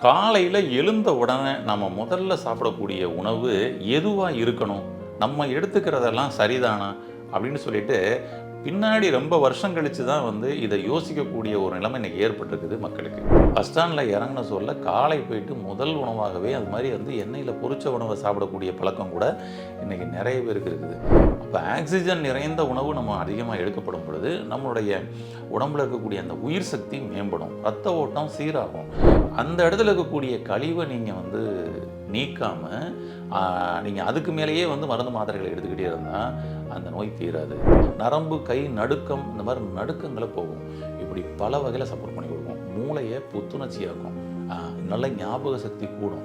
காலையில் எழுந்த உடனே நம்ம முதல்ல சாப்பிடக்கூடிய உணவு எதுவாக இருக்கணும், நம்ம எடுத்துக்கிறதெல்லாம் சரிதானா அப்படின்னு சொல்லிட்டு பின்னாடி ரொம்ப வருஷம் கழித்து தான் இதை யோசிக்கக்கூடிய ஒரு நிலைமை இன்றைக்கி ஏற்பட்டிருக்குது மக்களுக்கு. பஸ் ஸ்டாண்டில் இறங்கின சொல்ல காலை போயிட்டு முதல் உணவாகவே அது மாதிரி எண்ணெயில் பொரிச்ச உணவை சாப்பிடக்கூடிய பழக்கம் கூட இன்றைக்கி நிறைய பேருக்கு இருக்குது. அப்போ ஆக்சிஜன் நிறைந்த உணவு நம்ம அதிகமாக எடுக்கப்படும் பொழுது நம்மளுடைய உடம்புல இருக்கக்கூடிய அந்த உயிர் சக்தி மேம்படும், ரத்த ஓட்டம் சீராகும். அந்த இடத்துல இருக்கக்கூடிய கழிவை நீங்கள் நீக்காமல் நீங்கள் அதுக்கு மேலேயே மருந்து மாத்திரைகளை எடுத்துக்கிட்டே இருந்தால் அந்த நோய் தீராது. நரம்பு, கை நடுக்கம், இந்த மாதிரி நடுக்கங்களை போகும். இப்படி பல வகையில் சப்போர்ட் பண்ணி கொடுக்கும். மூளையை புத்துணர்ச்சியாக்கும், நல்ல ஞாபக சக்தி கூடும்.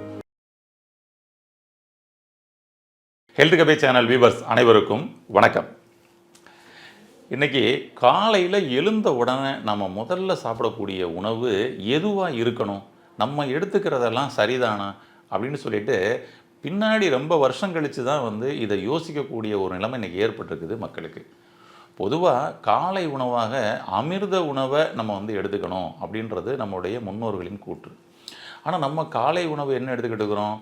ஹெல்த் கபே சேனல் வியூவர்ஸ் அனைவருக்கும் வணக்கம். இன்றைக்கி காலையில் எழுந்த உடனே நம்ம முதல்ல சாப்பிடக்கூடிய உணவு எதுவாக இருக்கணும், நம்ம எடுத்துக்கிறதெல்லாம் சரிதானா அப்படின்னு சொல்லிட்டு பின்னாடி ரொம்ப வருஷம் கழித்து தான் இதை யோசிக்கக்கூடிய ஒரு நிலைமை இன்றைக்கி ஏற்பட்டிருக்குது மக்களுக்கு. பொதுவாக காலை உணவாக அமிர்த உணவை நம்ம எடுத்துக்கணும் அப்படின்றது நம்முடைய முன்னோர்களின் கூற்று. ஆனால் நம்ம காலை உணவு என்ன எடுத்துக்கிட்டு இருக்கிறோம்,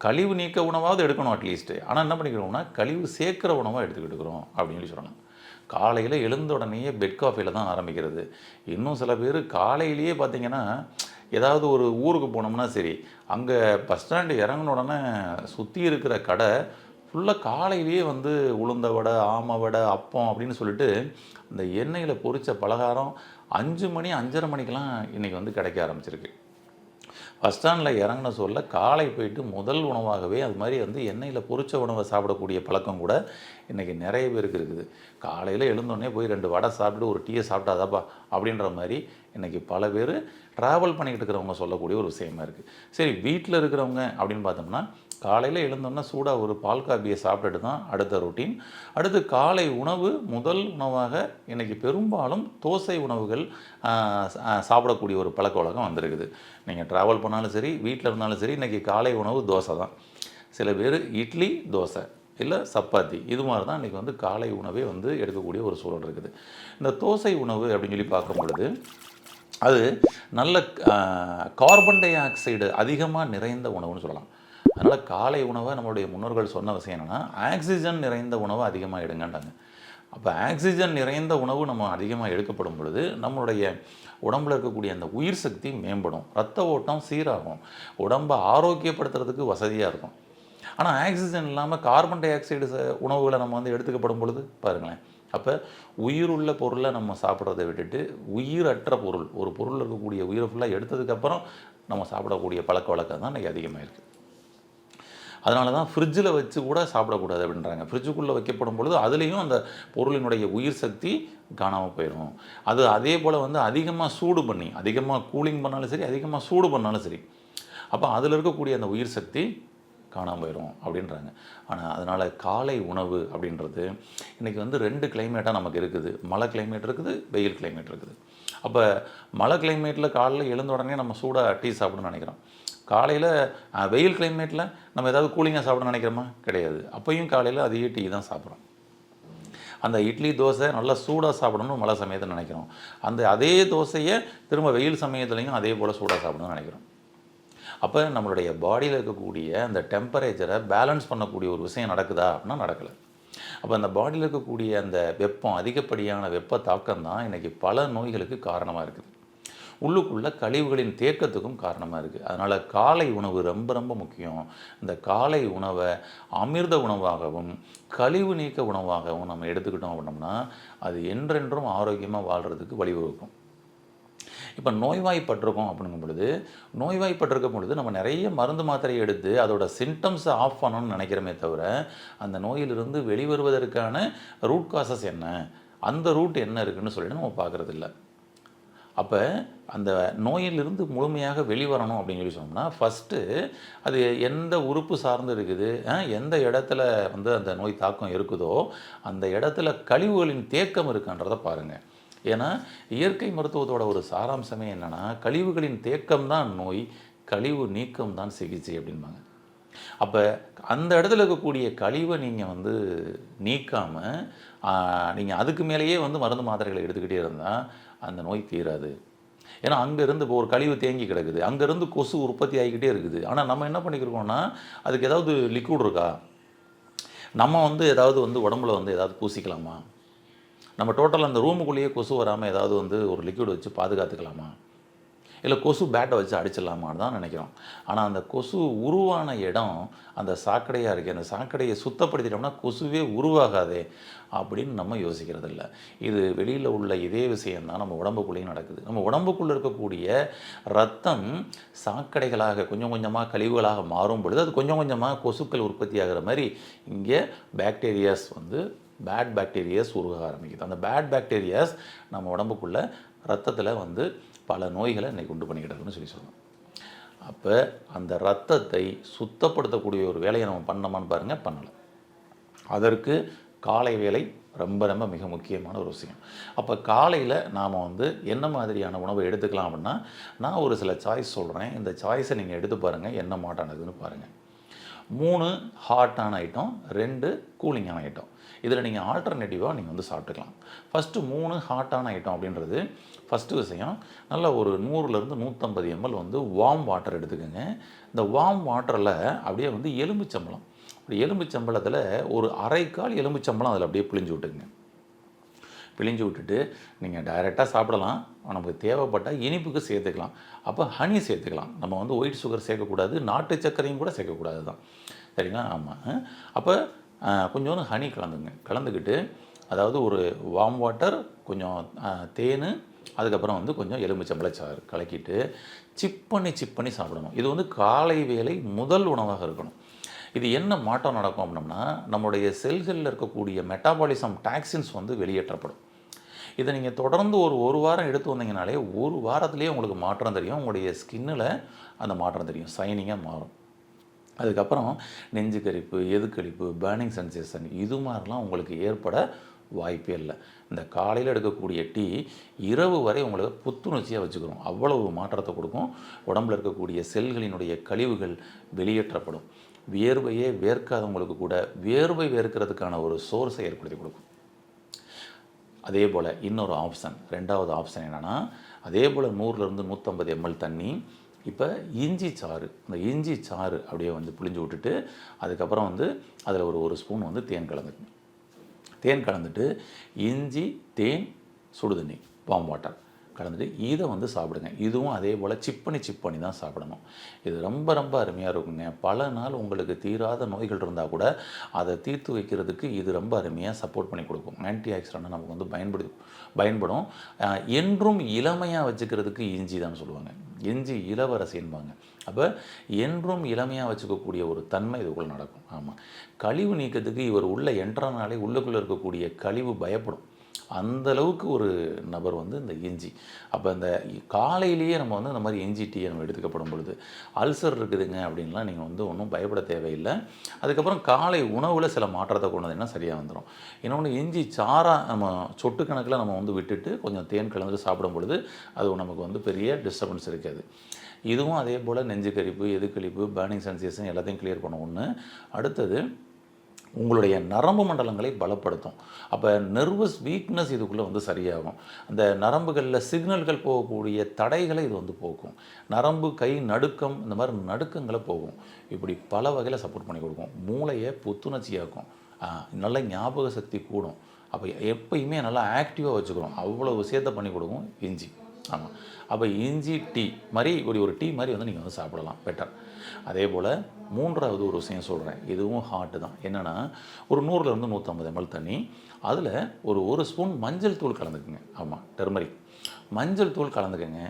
கழிவு நீக்க உணவாவது எடுக்கணும் அட்லீஸ்ட்டு. ஆனால் என்ன பண்ணிக்கிறோம்னா கழிவு சேர்க்குற உணவாக எடுத்துக்கிட்டு இருக்கிறோம் அப்படின்னு சொல்லணும். காலையில் எழுந்த உடனேயே பெட் காஃபியில் தான் ஆரம்பிக்கிறது. இன்னும் சில பேர் காலையிலேயே பார்த்திங்கன்னா ஏதாவது ஒரு ஊருக்கு போனோம்னா சரி, அங்கே பஸ் ஸ்டாண்டு இறங்கின உடனே சுற்றி இருக்கிற கடை ஃபுல்லாக காலையிலேயே உளுந்த வடை, ஆமை வடை, அப்பம் அப்படின்னு சொல்லிட்டு இந்த எண்ணெயில் பொரித்த பலகாரம் 5 மணி 5:30 மணிக்கெலாம் இன்றைக்கி கிடைக்க ஆரம்பிச்சிருக்கு. பஸ் ஸ்டாண்டில் இறங்கின சொல்ல காலை போயிட்டு முதல் உணவாகவே அது மாதிரி எண்ணெயில் பொரிச்ச உணவை சாப்பிடக்கூடிய பழக்கம் கூட இன்றைக்கி நிறைய பேருக்கு இருக்குது. காலையில் எழுந்தோடனே போய் 2 வடை சாப்பிட்டு ஒரு டீயை சாப்பிட்டாதாப்பா அப்படின்ற மாதிரி இன்றைக்கி பல பேர் ட்ராவல் பண்ணிக்கிட்டு இருக்கிறவங்க சொல்லக்கூடிய ஒரு விஷயமா இருக்குது. சரி, வீட்டில் இருக்கிறவங்க அப்படின்னு பார்த்தோம்னா காலையில் எழுந்தோன்னா சூடாக ஒரு பால் காபியை சாப்பிட்டுட்டு தான் அடுத்த ரொட்டீன். அடுத்து காலை உணவு முதல் உணவாக இன்றைக்கி பெரும்பாலும் தோசை உணவுகள் சாப்பிடக்கூடிய ஒரு பழக்க வழக்கம் வந்திருக்குது. நீங்கள் ட்ராவல் பண்ணாலும் சரி, வீட்டில் இருந்தாலும் சரி, இன்றைக்கி காலை உணவு தோசை தான். சில பேர் இட்லி தோசை இல்லை சப்பாத்தி, இது மாதிரி தான் இன்றைக்கி காலை உணவே எடுக்கக்கூடிய ஒரு சூழல் இருக்குது. இந்த தோசை உணவு அப்படின்னு சொல்லி பார்க்கும் பொழுது அது நல்ல கார்பன் டை ஆக்சைடு அதிகமாக நிறைந்த உணவுன்னு சொல்லலாம். அதனால் காலை உணவை நம்மளுடைய முன்னோர்கள் சொன்ன விஷயம் என்னென்னா ஆக்சிஜன் நிறைந்த உணவை அதிகமாக எடுங்கன்றாங்க. அப்போ ஆக்சிஜன் நிறைந்த உணவு நம்ம அதிகமாக எடுக்கப்படும் பொழுது நம்மளுடைய உடம்பில் இருக்கக்கூடிய அந்த உயிர் சக்தி மேம்படும், ரத்த ஓட்டம் சீராகும், உடம்பை ஆரோக்கியப்படுத்துறதுக்கு வசதியாக இருக்கும். ஆனால் ஆக்சிஜன் இல்லாமல் கார்பன் டை ஆக்சைடு உணவுகளை நம்ம எடுத்துக்கப்படும் பொழுது பாருங்களேன், அப்போ உயிருள்ள பொருளை நம்ம சாப்பிட்றதை விட்டுட்டு உயிரற்ற பொருள், ஒரு பொருள் இருக்கக்கூடிய உயிரை ஃபுல்லாக எடுத்ததுக்கப்புறம் நம்ம சாப்பிடக்கூடிய பழக்க வழக்கம் தான் இன்றைக்கி அதிகமாக இருக்குது. அதனால தான் ஃப்ரிட்ஜில் வச்சு கூட சாப்பிடக்கூடாது அப்படின்றாங்க. ஃப்ரிட்ஜுக்குள்ளே வைக்கப்படும் பொழுது அதுலேயும் அந்த பொருளினுடைய உயிர் சக்தி காணாமல் போயிடும். அது அதே போல் அதிகமாக சூடு பண்ணி, அதிகமாக கூலிங் பண்ணாலும் சரி, அதிகமாக சூடு பண்ணாலும் சரி, அப்போ அதில் இருக்கக்கூடிய அந்த உயிர் சக்தி காணாமல் போயிடும் அப்படின்றாங்க. ஆனால் அதனால் காலை உணவு அப்படின்றது இன்றைக்கி 2 கிளைமேட்டாக நமக்கு இருக்குது. மழை கிளைமேட் இருக்குது, வெயில் கிளைமேட் இருக்குது. அப்போ மழை கிளைமேட்டில் காலையில் எழுந்த உடனே நம்ம சூடாக டீ சாப்பிடணும்னு நினைக்கிறோம். காலையில் வெயில் கிளைமேட்டில் நம்ம ஏதாவது கூலிங்காக சாப்பிடணும்னு நினைக்கிறோமா? கிடையாது. அப்பையும் காலையில் அதே டீ தான் சாப்பிட்றோம். அந்த இட்லி தோசை நல்லா சூடாக சாப்பிடணும்னு மழை சமயத்தில் நினைக்கிறோம். அதே தோசையை திரும்ப வெயில் சமயத்துலையும் அதே போல் சூடாக சாப்பிடணும்னு நினைக்கிறோம். அப்போ நம்மளுடைய பாடியில் இருக்கக்கூடிய அந்த டெம்பரேச்சரை பேலன்ஸ் பண்ணக்கூடிய ஒரு விஷயம் நடக்குதா அப்படின்னா நடக்கலை. அப்போ அந்த பாடியில் இருக்கக்கூடிய அந்த வெப்பம், அதிகப்படியான வெப்ப தாக்கம் தான் இன்றைக்கி பல நோய்களுக்கு காரணமாக இருக்குது. உள்ளுக்குள்ளே கழிவுகளின் தேக்கத்துக்கும் காரணமாக இருக்குது. அதனால் காலை உணவு ரொம்ப ரொம்ப முக்கியம். இந்த காலை உணவை அமிர்த உணவாகவும் கழிவு நீக்க உணவாகவும் நம்ம எடுத்துக்கிட்டோம் அப்படின்னோம்னா அது என்றென்றும் ஆரோக்கியமாக வாழ்கிறதுக்கு வழிவகுக்கும். இப்போ நோய்வாய்ப்பட்டிருக்கோம் அப்படிங்கும் பொழுது, நோய்வாய்ப்பட்டிருக்கும் பொழுது நம்ம நிறைய மருந்து மாத்திரை எடுத்து அதோட சிம்டம்ஸை ஆஃப் பண்ணணும்னு நினைக்கிறோமே தவிர அந்த நோயிலிருந்து வெளிவருவதற்கான ரூட் காசஸ் என்ன, அந்த ரூட் என்ன இருக்குதுன்னு சொல்லிட்டு நம்ம பார்க்குறதில்ல. அப்போ அந்த நோயிலிருந்து முழுமையாக வெளிவரணும் அப்படின்னு சொல்லி சொன்னோம்னா ஃபஸ்ட்டு அது எந்த உறுப்பு சார்ந்து இருக்குது, எந்த இடத்துல அந்த நோய் தாக்கம் இருக்குதோ அந்த இடத்துல கழிவுகளின் தேக்கம் இருக்குன்றதை பாருங்கள். ஏன்னா இயற்கை மருத்துவத்தோட ஒரு சாராம்சமே என்னென்னா கழிவுகளின் தேக்கம் தான் நோய், கழிவு நீக்கம் தான் சிகிச்சை அப்படின்பாங்க. அப்போ அந்த இடத்துல இருக்கக்கூடிய கழிவை நீங்கள் நீக்காமல் நீங்கள் அதுக்கு மேலேயே மருந்து மாத்திரைகளை எடுத்துக்கிட்டே இருந்தால் அந்த நோய் தீராது. ஏன்னா அங்கேருந்து இப்போ ஒரு கழிவு தேங்கி கிடக்குது, அங்கேருந்து கொசு உற்பத்தி ஆகிக்கிட்டே இருக்குது. ஆனால் நம்ம என்ன பண்ணிக்கிறோம்னா அதுக்கு ஏதாவது லிக்விட் இருக்கா, நம்ம வந்து ஏதாவது வந்து உடம்புல வந்து ஏதாவது பூசிக்கலாமா, நம்ம டோட்டலாக அந்த ரூமுக்குள்ளேயே கொசு வராமல் ஏதாவது வந்து ஒரு லிக்விட் வச்சு பாதுகாத்துக்கலாமா, இல்லை கொசு பேட்டை வச்சு அடிச்சிடலாமான்னு தான் நினைக்கிறோம். ஆனால் அந்த கொசு உருவான இடம் அந்த சாக்கடையாக இருக்குது, அந்த சாக்கடையை சுத்தப்படுத்திட்டோம்னா கொசுவே உருவாகாதே அப்படின்னு நம்ம யோசிக்கிறது இல்லை. இது வெளியில் உள்ள இதே விஷயந்தான் நம்ம உடம்புக்குள்ளேயும் நடக்குது. நம்ம உடம்புக்குள்ளே இருக்கக்கூடிய ரத்தம் சாக்கடைகளாக கொஞ்சம் கொஞ்சமாக கழிவுகளாக மாறும் பொழுது அது கொஞ்சம் கொஞ்சமாக கொசுக்கள் உற்பத்தி ஆகிற மாதிரி இங்கே பாக்டீரியாஸ் வந்து பேட் பாக்டீரியாஸ் உருவாக ஆரம்பிக்குது. அந்த பேட் பாக்டீரியாஸ் நம்ம உடம்புக்குள்ளே ரத்தத்தில் வந்து பல நோய்களை இன்றைக்கி உண்டு பண்ணிக்கிட்டு இருக்குன்னு சொல்லணும். அப்போ அந்த ரத்தத்தை சுத்தப்படுத்தக்கூடிய ஒரு வேலையை நம்ம பண்ணோமான்னு பாருங்கள், பண்ணலை. அதற்கு காலை வேலை ரொம்ப ரொம்ப மிக முக்கியமான ஒரு விஷயம். அப்போ காலையில் நாம் வந்து என்ன மாதிரியான உணவை எடுத்துக்கலாம் அப்படின்னா, நான் ஒரு சில சாய்ஸ் சொல்கிறேன். இந்த சாய்ஸை நீங்கள் எடுத்து பாருங்கள், என்ன மாட்டானதுன்னு பாருங்கள். 3 ஹாட்டான ஐட்டம், 2 கூலிங்கான ஐட்டம். இதில் நீங்கள் ஆல்டர்னேட்டிவாக நீங்கள் வந்து சாப்பிட்டுக்கலாம். ஃபஸ்ட்டு 3 ஹாட்டான ஐட்டம் அப்படின்றது ஃபஸ்ட்டு விஷயம், நல்ல ஒரு 100லேருந்து 150 ml வந்து வார்ம் வாட்டர் எடுத்துக்கோங்க. இந்த வார்ம் வாட்டரில் அப்படியே வந்து எலுமிச்சம்பழம், அப்படி எலுமிச்சம்பழத்தில் ஒரு அரைக்கால் எலுமிச்சம்பழம் அதில் அப்படியே பிழிஞ்சு விட்டுக்குங்க. பிழிஞ்சு விட்டுட்டு நீங்கள் டைரெக்டாக சாப்பிடலாம், நமக்கு தேவைப்பட்டால் இனிப்புக்கு சேர்த்துக்கலாம். அப்போ ஹனி சேர்த்துக்கலாம். நம்ம வந்து ஒயிட் சுகர் சேர்க்கக்கூடாது, நாட்டு சர்க்கரையும் கூட சேர்க்கக்கூடாது தான், சரிங்களா? ஆமாம். அப்போ கொஞ்சோண்டு ஹனி கலந்துக்கிட்டு, அதாவது ஒரு வார்ம் வாட்டர், கொஞ்சம் தேன், அதுக்கப்புறம் வந்து கொஞ்சம் எலுமிச்சம்பழச்சாறு கலக்கிட்டு சிப் பண்ணி சாப்பிடணும். இது வந்து காலை வேளை முதல் உணவாக இருக்கணும். இது என்ன மாற்றம் நடக்கும் அப்படின்னா, நம்முடைய செல்களில் இருக்கக்கூடிய மெட்டாபாலிசம் டாக்ஸின்ஸ் வந்து வெளியேற்றப்படும். இதை நீங்கள் தொடர்ந்து ஒரு வாரம் எடுத்து வந்தீங்கனாலே ஒரு வாரத்துலேயே உங்களுக்கு மாற்றம் தெரியும். உங்களுடைய ஸ்கின்னில் அந்த மாற்றம் தெரியும், சைனிங்காக மாறும். அதுக்கப்புறம் நெஞ்சு கரிப்பு, எதுக்கழிப்பு, பேர்னிங் சென்சேஷன் இது மாதிரிலாம் உங்களுக்கு ஏற்பட வாய்ப்பே இல்லை. இந்த காலையில் எடுக்கக்கூடிய டீ இரவு வரை உங்களுக்கு புத்துணர்ச்சியாக வச்சுக்கிறோம், அவ்வளவு மாற்றத்தை கொடுக்கும். உடம்பில் இருக்கக்கூடிய செல்களினுடைய கழிவுகள் வெளியேற்றப்படும். வியர்வையே வேர்க்காதவங்களுக்கு கூட வேர்வை வேர்க்கிறதுக்கான ஒரு சோர்ஸை ஏற்படுத்தி கொடுக்கும். அதே போல் இன்னொரு ஆப்ஷன், 2வது ஆப்ஷன் என்னென்னா, அதே போல் 100லேருந்து 150 ml தண்ணி. இப்போ இஞ்சி சாறு, அந்த இஞ்சி சாறு அப்படியே வந்து புழிஞ்சு விட்டுட்டு, அதுக்கப்புறம் வந்து அதில் ஒரு ஸ்பூன் வந்து தேன் கலந்துக்கணும். தேன் கலந்துட்டு இஞ்சி, தேன், சுடுதண்ணி, வார்ம் வாட்டர் கலந்துட்டு இதை வந்து சாப்பிடுங்க. இதுவும் அதே போல் சிப் பண்ணி தான் சாப்பிடணும். இது ரொம்ப ரொம்ப அருமையாக இருக்குங்க. பல நாள் உங்களுக்கு தீராத நோய்கள் இருந்தால் கூட அதை தீர்த்து வைக்கிறதுக்கு இது ரொம்ப அருமையாக சப்போர்ட் பண்ணி கொடுக்கும். ஆன்டி ஆக்சிடென்ட் நமக்கு வந்து பயன்படும். என்றும் இளமையாக வச்சுக்கிறதுக்கு இஞ்சி தான் சொல்லுவாங்க. இஞ்சி இளவரசின்பாங்க. அப்போ என்றும் இளமையாக வச்சுக்கக்கூடிய ஒரு தன்மை இதுக்குள்ளே நடக்கும். ஆமாம், கழிவு நீக்கத்துக்கு இவர் உள்ளே என்ட்ரானாலே உள்ளுக்குள்ளே இருக்கக்கூடிய கழிவு பயப்படும். அந்தளவுக்கு ஒரு நபர் வந்து இந்த இஞ்சி. அப்போ இந்த காலையிலேயே நம்ம வந்து இந்த மாதிரி இஞ்சி டீயை நம்ம எடுத்துக்கப்படும் பொழுது அல்சர் இருக்குதுங்க அப்படின்லாம் நீங்கள் வந்து ஒன்றும் பயப்பட தேவையில்லை. அதுக்கப்புறம் காலை உணவில் சில மாற்றத்தை கொண்டு வந்தீங்கன்னா சரியாக வந்துடும். இன்னொன்று, இஞ்சி சாராக நம்ம சொட்டு கணக்கில் நம்ம வந்து விட்டுட்டு கொஞ்சம் தேன் கலந்து சாப்பிடும் பொழுது அது நமக்கு வந்து பெரிய டிஸ்டர்பன்ஸ் இருக்காது. இதுவும் அதே போல் நெஞ்சு கரிப்பு, எதுக்கழிப்பு, பேர்னிங் சென்சேஷன் எல்லாத்தையும் கிளியர் பண்ண ஒன்று. அடுத்தது உங்களுடைய நரம்பு மண்டலங்களை பலப்படுத்தும். அப்போ நர்வஸ் வீக்னஸ் இதுக்குள்ளே வந்து சரியாகும். அந்த நரம்புகளில் சிக்னல்கள் போகக்கூடிய தடைகளை இது வந்து போக்கும். நரம்பு கை நடுக்கம், இந்த மாதிரி நடுக்கங்களை போகும். இப்படி பல வகையில் சப்போர்ட் பண்ணி கொடுக்கும். மூளையை புத்துணர்ச்சியாக்கும், நல்ல ஞாபக சக்தி கூடும். அப்போ எப்பயுமே நல்லா ஆக்டிவாக வச்சுக்கிறோம். அவ்வளோ விஷயத்தை பண்ணி கொடுக்கும் இஞ்சி. ஆமாம், அப்போ இஞ்சி டீ மாதிரி ஒரு டீ மாதிரி வந்து நீங்கள் வந்து சாப்பிடலாம், பெட்டர். அதே போல் 3வது ஒரு விஷயம் சொல்கிறேன், இதுவும் ஹாட்டு தான். என்னென்னா, ஒரு 100லேருந்து 150 ml தண்ணி, அதில் ஒரு ஸ்பூன் மஞ்சள் தூள் கலந்துக்குங்க. ஆமாம், டெர்மரிக் மஞ்சள் தூள் கலந்துக்கங்க.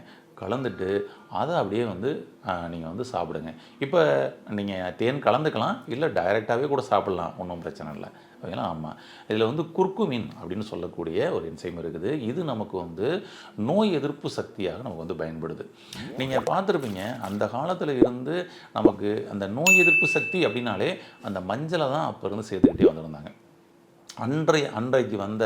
கலந்துட்டு அதை அப்படியே வந்து நீங்கள் வந்து சாப்பிடுங்க. இப்போ நீங்கள் தேன் கலந்துக்கலாம், இல்லை டைரெக்டாகவே கூட சாப்பிட்லாம், ஒன்றும் பிரச்சனை இல்லை. ஓகேங்களா? ஆமாம், இதில் வந்து குர்குமின் அப்படின்னு சொல்லக்கூடிய ஒரு என்சைம் இருக்குது. இது நமக்கு வந்து நோய் எதிர்ப்பு சக்தியாக நமக்கு வந்து பயன்படுது. நீங்கள் பார்த்துருப்பீங்க, அந்த காலத்தில் இருந்து நமக்கு அந்த நோய் எதிர்ப்பு சக்தி அப்படின்னாலே அந்த மஞ்சளை தான் அப்போ இருந்து சேர்த்துக்கிட்டே வந்திருந்தாங்க. அன்றைக்கு வந்த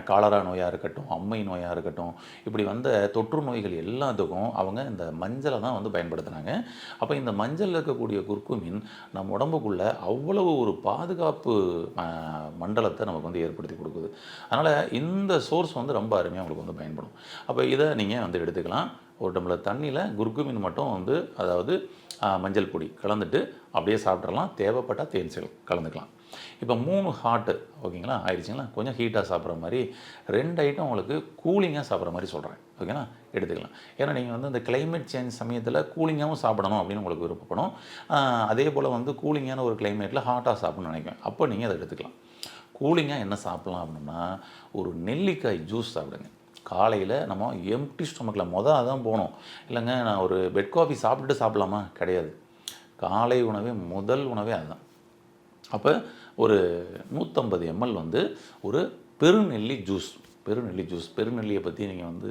காலரா நோயாக இருக்கட்டும், அம்மை நோயாக இருக்கட்டும், இப்படி வந்த தொற்று நோய்கள் எல்லாத்துக்கும் அவங்க இந்த மஞ்சளை தான் வந்து பயன்படுத்துனாங்க. அப்போ இந்த மஞ்சளில் இருக்கக்கூடிய குர்குமின் நம்ம உடம்புக்குள்ள அவ்வளவு ஒரு பாதுகாப்பு மண்டலத்தை நமக்கு வந்து ஏற்படுத்தி கொடுக்குது. அதனால் இந்த சோர்ஸ் வந்து ரொம்ப அருமையாக உங்களுக்கு வந்து பயன்படும். அப்போ இதை நீங்கள் வந்து எடுத்துக்கலாம். ஒரு டம்ளர் தண்ணியில் குர்குமின் மட்டும் வந்து, அதாவது மஞ்சள் பொடி கலந்துட்டு அப்படியே சாப்பிட்றலாம். தேவைப்பட்டால் தேன் கலந்துக்கலாம். இப்போ 3 ஹாட்டு ஓகேங்களா ஆயிடுச்சுங்களா. கொஞ்சம் ஹீட்டாக சாப்பிட்ற மாதிரி 2 ஐட்டம் உங்களுக்கு கூலிங்காக சாப்பிட்ற மாதிரி சொல்கிறேன். ஓகேங்களா, எடுத்துக்கலாம். ஏன்னா நீங்கள் வந்து இந்த கிளைமேட் சேஞ்ச் சமயத்தில் கூலிங்காகவும் சாப்பிடணும் அப்படின்னு உங்களுக்கு விருப்பப்படும். அதே போல் வந்து கூலிங்கான ஒரு கிளைமேட்டில் ஹாட்டாக சாப்பிட்ணும்னு நினைப்பேன். அப்போ நீங்கள் அதை எடுத்துக்கலாம். கூலிங்காக என்ன சாப்பிட்லாம் அப்படின்னா, ஒரு நெல்லிக்காய் ஜூஸ் சாப்பிடுங்க. காலையில் நம்ம எம்டி ஸ்டொமக்கில் அதான் போகணும். இல்லைங்க நான் ஒரு பெட் காஃபி சாப்பிட்டுட்டு சாப்பிட்லாமா? கிடையாது. காலை உணவே முதல் உணவே அதுதான். அப்போ ஒரு 150 ml வந்து ஒரு பெருநெல்லி ஜூஸ். பெருநெல்லியை பற்றி நீங்கள் வந்து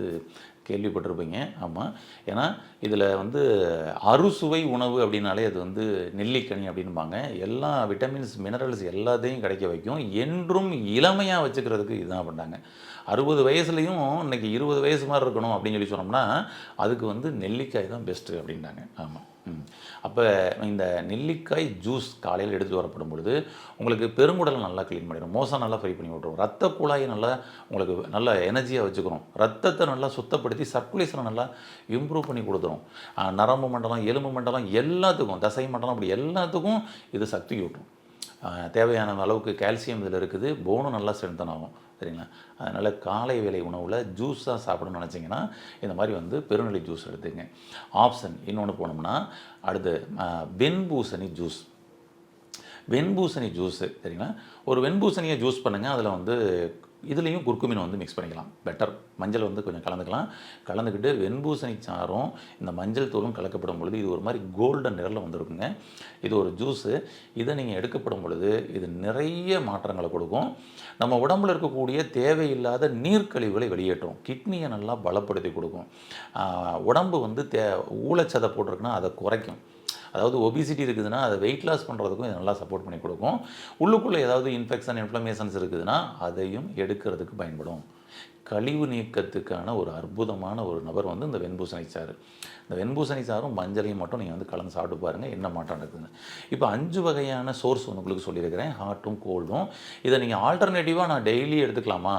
கேள்விப்பட்டிருப்பீங்க. ஆமாம், ஏன்னா இதில் வந்து அறுசுவை உணவு அப்படின்னாலே அது வந்து நெல்லிக்கனி அப்படின்பாங்க. எல்லா விட்டமின்ஸ் மினரல்ஸ் எல்லாத்தையும் கிடைக்க வைக்கும். என்றும் இளமையாக வச்சுக்கிறதுக்கு இதுதான் பண்ணாங்க. 60 வயசுலேயும் இன்றைக்கி 20 வயசு மாதிரி இருக்கணும் அப்படின்னு சொல்லி சொன்னோம்னா அதுக்கு வந்து நெல்லிக்காய் தான் பெஸ்ட்டு அப்படின்ட்டாங்க. ஆமாம். அப்போ இந்த நெல்லிக்காய் ஜூஸ் காலையில் எடுத்து வரப்படும் பொழுது உங்களுக்கு பெருங்குடலை நல்லா க்ளீன் பண்ணிடும், மோசம் நல்லா ஃப்ரை பண்ணி விட்டுரும், ரத்த குழாயை நல்லா உங்களுக்கு நல்லா எனர்ஜியாக வச்சுக்கிறோம், ரத்தத்தை நல்லா சுத்தப்படுத்தி சர்க்குலேஷனை நல்லா இம்ப்ரூவ் பண்ணி கொடுத்துரும். நரம்பு மண்டலம், எலும்பு மண்டலம் எல்லாத்துக்கும், தசை மண்டலம், அப்படி எல்லாத்துக்கும் இது சக்தி ஊட்டும். தேவையான அளவுக்கு கால்சியம் இதில் இருக்குது. போனும் நல்லா ஸ்ட்ரென்தன் ஆகும். சரிங்களா. அதனால் காலை வேலை உணவில் ஜூஸாக சாப்பிடணும்னு நினச்சிங்கன்னா இந்த மாதிரி வந்து பெருநெல்லி ஜூஸ் எடுத்துங்க. ஆப்ஷன் இன்னொன்று போனோம்னா அடுத்து வெண்பூசணி ஜூஸு. சரிங்களா. ஒரு வெண்பூசணியை ஜூஸ் பண்ணுங்கள். அதில் வந்து இதுலேயும் குர்குமின் வந்து மிக்ஸ் பண்ணிக்கலாம். பெட்டர். மஞ்சள் வந்து கொஞ்சம் கலந்துக்கிட்டு வெண்பூசணி சாறும் இந்த மஞ்சள் தூளும் கலக்கப்படும் பொழுது இது ஒரு மாதிரி கோல்டன் நிறத்தில் வந்துருக்குங்க. இது ஒரு ஜூஸு. இதை நீங்கள் எடுக்கப்படும் பொழுது இது நிறைய மாற்றங்களை கொடுக்கும். நம்ம உடம்புல இருக்கக்கூடிய தேவையில்லாத நீர்க்கழிவுகளை வெளியேற்றும். கிட்னியை நல்லா பலப்படுத்தி கொடுக்கும். உடம்பு வந்து ஊழச்சதை போட்டிருக்குன்னா அதை குறைக்கும். அதாவது ஒபிசிட்டி இருக்குதுன்னா அதை வெயிட் லாஸ் பண்ணுறதுக்கும் இது நல்லா சப்போர்ட் பண்ணி கொடுக்கும். உள்ளுக்குள்ளே ஏதாவது இன்ஃபெக்ஷன், இன்ஃப்ளமேஷன்ஸ் இருக்குதுன்னா அதையும் எடுக்கிறதுக்கு பயன்படும். கழிவு நீக்கத்துக்கான ஒரு அற்புதமான ஒரு நபர் வந்து இந்த வெண்பூசணி சாறு. இந்த வெண்பூசணி சாறும் மஞ்சளையும் மட்டும் நீங்கள் வந்து கலந்து சாப்பிட்டு பாருங்கள் என்ன மாற்றம் நடக்குதுன்னு. இப்போ 5 வகையான சோர்ஸ் உங்களுக்கு சொல்லியிருக்கிறேன், ஹாட்டும் கோல்டும். இதை நீங்கள் ஆல்டர்னேட்டிவாக நான் டெய்லி எடுத்துக்கலாமா,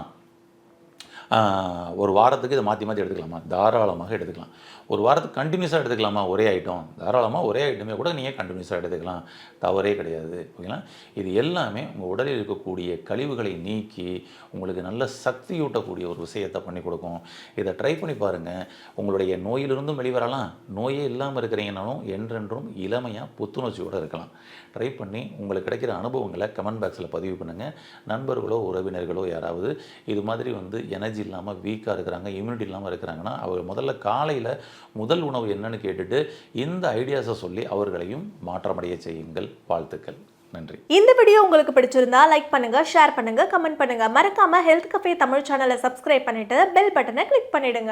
ஒரு வாரத்துக்கு இதை மாற்றி எடுத்துக்கலாமா? தாராளமாக எடுத்துக்கலாம். ஒரு வாரத்துக்கு கண்டினியூஸாக எடுத்துக்கலாமா ஒரே ஐட்டம்? தாராளமாக ஒரே ஐட்டமே கூட நீங்கள் கண்டினியூஸாக எடுத்துக்கலாம், தவறே கிடையாது. ஓகேங்களா. இது எல்லாமே உங்கள் உடலில் இருக்கக்கூடிய கழிவுகளை நீக்கி உங்களுக்கு நல்ல சக்தியூட்டக்கூடிய ஒரு விஷயத்தை பண்ணி கொடுக்கும். இதை ட்ரை பண்ணி பாருங்கள். உங்களுடைய நோயிலிருந்தும் வெளிவரலாம். நோயே இல்லாமல் இருக்கிறீங்கனாலும் என்றென்றும் இளமையாக புத்துணர்ச்சியோடு இருக்கலாம். ட்ரை பண்ணி உங்களுக்கு கிடைக்கிற அனுபவங்களை கமெண்ட் பாக்ஸில் பதிவு பண்ணுங்கள். நண்பர்களோ உறவினர்களோ யாராவது இது மாதிரி வந்து எனர்ஜி இல்லாமல் வீக்காக இருக்கிறாங்க, இம்யூனிட்டி இல்லாமல் இருக்கிறாங்கன்னா அவர் முதல்ல காலையில் முதல் உணவு என்னன்னு கேட்டுட்டு இந்த ஐடியாஸை சொல்லி அவர்களையும் மாற்றமடைய செய்யுங்கள். வாழ்த்துக்கள். நன்றி. இந்த வீடியோ உங்களுக்கு பிடிச்சிருந்தா லைக் பண்ணுங்க, ஷேர் பண்ணுங்க, கமெண்ட் பண்ணுங்க. மறக்காம ஹெல்த் கஃபே தமிழ் சேனலை சப்ஸ்கிரைப் பண்ணிட்டு பெல் பட்டனை கிளிக் பண்ணிடுங்க.